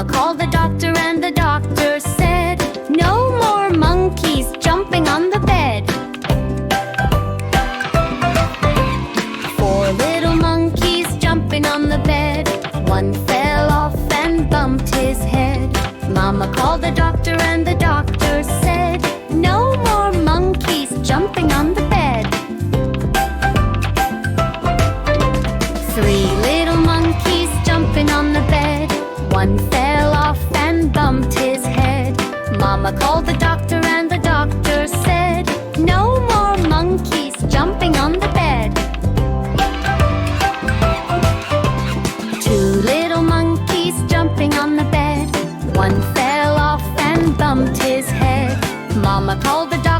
Mama called the doctor and the doctor said, "No more monkeys jumping on the bed." 4 little monkeys jumping on the bed. One fell off and bumped his head. Mama called the doctor and the doctor said, "No more monkeys jumping on the bed." 3 little monkeys jumping on the bed. One fell off and bumped his head. Mama called the doctor and the doctor said, "No more monkeys jumping on the bed." 2 little monkeys jumping on the bed. One fell off and bumped his head. Mama called the doctor